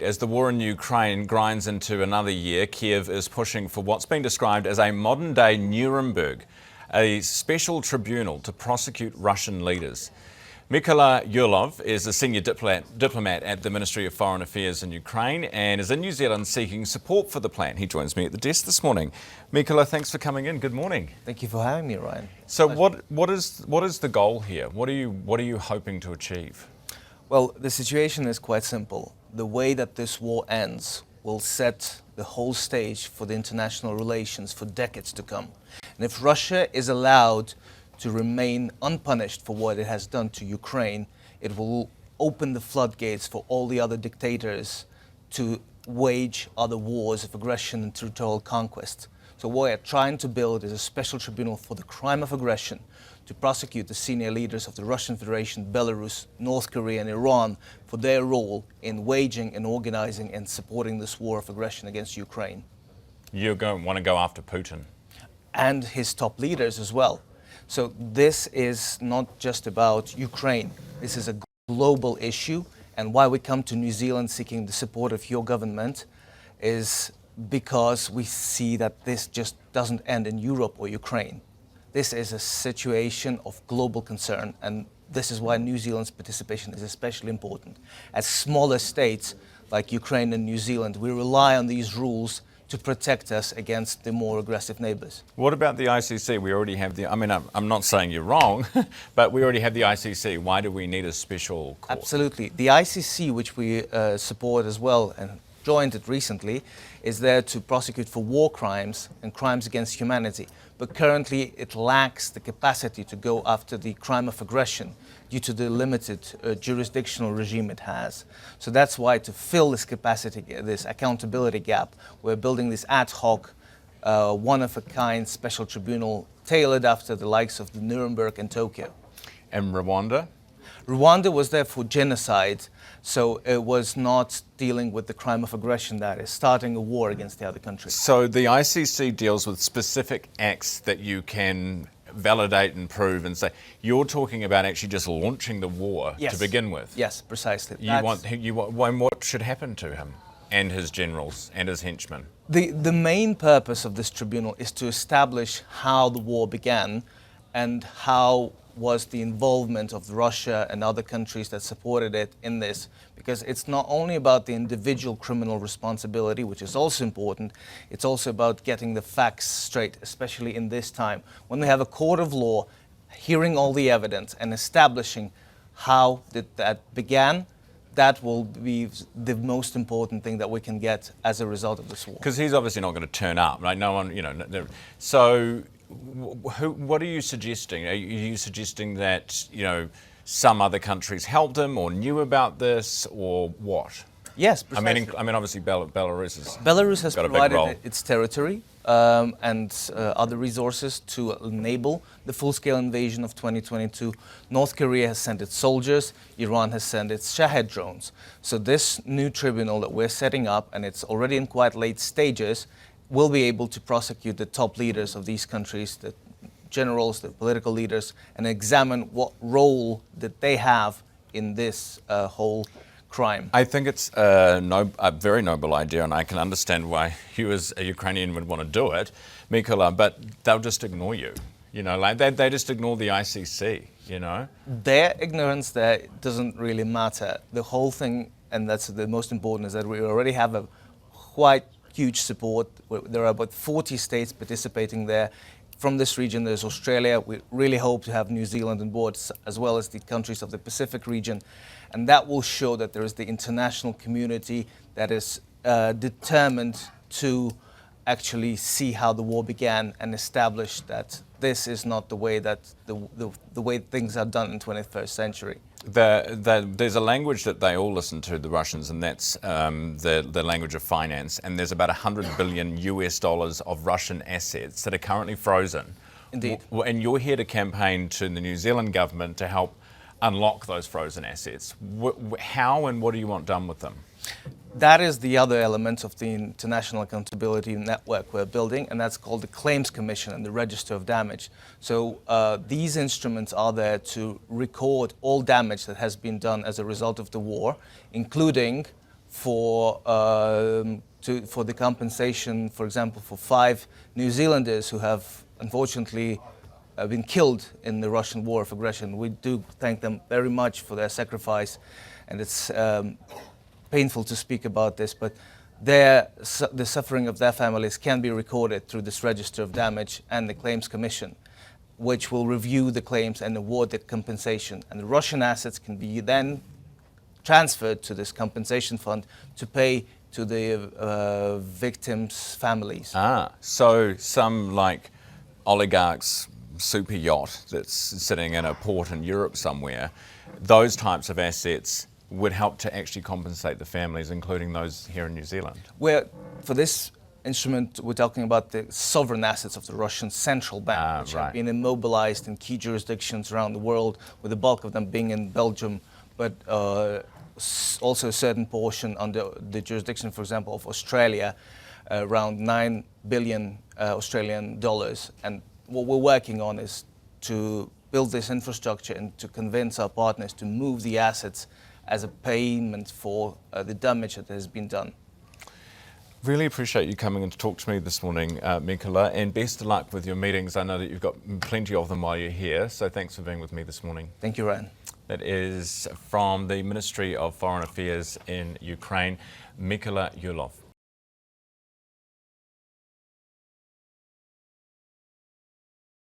as the war in Ukraine grinds into another year, Kiev is pushing for what's been described as a modern-day Nuremberg, a special tribunal to prosecute Russian leaders. Mykola Yurlov is a senior diplomat at the Ministry of Foreign Affairs in Ukraine and is in New Zealand seeking support for the plan. He joins me at the desk this morning. Mykola, thanks for coming in. Good morning. Thank you for having me, Ryan. So what is the goal here? What are you hoping to achieve? Well, the situation is quite simple. The way that this war ends will set the whole stage for the international relations for decades to come. And if Russia is allowed to remain unpunished for what it has done to Ukraine, it will open the floodgates for all the other dictators to wage other wars of aggression and territorial conquest. So what we're trying to build is a special tribunal for the crime of aggression to prosecute the senior leaders of the Russian Federation, Belarus, North Korea and Iran for their role in waging and organizing and supporting this war of aggression against Ukraine. You want to go after Putin? And his top leaders as well. So this is not just about Ukraine. This is a global issue, and why we come to New Zealand seeking the support of your government is because we see that this just doesn't end in Europe or Ukraine. This is a situation of global concern, and this is why New Zealand's participation is especially important. As smaller states like Ukraine and New Zealand, we rely on these rules to protect us against the more aggressive neighbours. What about the ICC? We already have I'm not saying you're wrong, but we already have the ICC. Why do we need a special court? Absolutely. The ICC, which we support as well and joined it recently, is there to prosecute for war crimes and crimes against humanity. But currently it lacks the capacity to go after the crime of aggression due to the limited jurisdictional regime it has. So that's why, to fill this capacity, this accountability gap, we're building this ad hoc, one-of-a-kind special tribunal tailored after the likes of the Nuremberg and Tokyo. And Rwanda? Rwanda was there for genocide, so it was not dealing with the crime of aggression, that is, starting a war against the other country. So the ICC deals with specific acts that you can validate and prove and say, you're talking about actually just launching the war to begin with? Yes, precisely. What should happen to him and his generals and his henchmen? The main purpose of this tribunal is to establish how the war began and how was the involvement of Russia and other countries that supported it in this, because it's not only about the individual criminal responsibility, which is also important, it's also about getting the facts straight, especially in this time. When we have a court of law hearing all the evidence and establishing how that began, that will be the most important thing that we can get as a result of this war. Because he's obviously not going to turn up, right? No one, so what are you suggesting? Are you suggesting that, some other countries helped him or knew about this, or what? Yes, precisely. I mean, obviously Belarus has provided its territory and other resources to enable the full-scale invasion of 2022. North Korea has sent its soldiers. Iran has sent its Shahed drones. So this new tribunal that we're setting up, and it's already in quite late stages, will be able to prosecute the top leaders of these countries, the generals, the political leaders, and examine what role that they have in this whole crime. I think it's a very noble idea, and I can understand why you as a Ukrainian would want to do it, Mykola, but they'll just ignore you. They just ignore the ICC, Their ignorance there doesn't really matter. The whole thing, and that's the most important, is that we already have a quite huge support. There are about 40 states participating there. From this region, there's Australia. We really hope to have New Zealand on board, as well as the countries of the Pacific region. And that will show that there is the international community that is determined to actually see how the war began and establish that this is not the way that the way things are done in the 21st century. There's a language that they all listen to, the Russians, and that's the language of finance. And there's about $100 billion of Russian assets that are currently frozen. Indeed. And you're here to campaign to the New Zealand government to help unlock those frozen assets. How and what do you want done with them? That is the other element of the international accountability network we're building, and that's called the Claims Commission and the Register of Damage. So these instruments are there to record all damage that has been done as a result of the war, including for the compensation, for example, for 5 New Zealanders who have unfortunately been killed in the Russian war of aggression. We do thank them very much for their sacrifice, and it's painful to speak about this, but the suffering of their families can be recorded through this register of damage and the Claims Commission, which will review the claims and award the compensation. And the Russian assets can be then transferred to this compensation fund to pay to the victims' families. So some like oligarch's super yacht that's sitting in a port in Europe somewhere, those types of assets would help to actually compensate the families, including those here in New Zealand. For this instrument, we're talking about the sovereign assets of the Russian central bank, which have been immobilized in key jurisdictions around the world, with the bulk of them being in Belgium, but also a certain portion under the jurisdiction, for example, of Australia, around 9 billion Australian dollars. And what we're working on is to build this infrastructure and to convince our partners to move the assets as a payment for the damage that has been done. Really appreciate you coming in to talk to me this morning, Mykola, and best of luck with your meetings. I know that you've got plenty of them while you're here, so thanks for being with me this morning. Thank you, Ryan. That is from the Ministry of Foreign Affairs in Ukraine, Mykola Yurlov.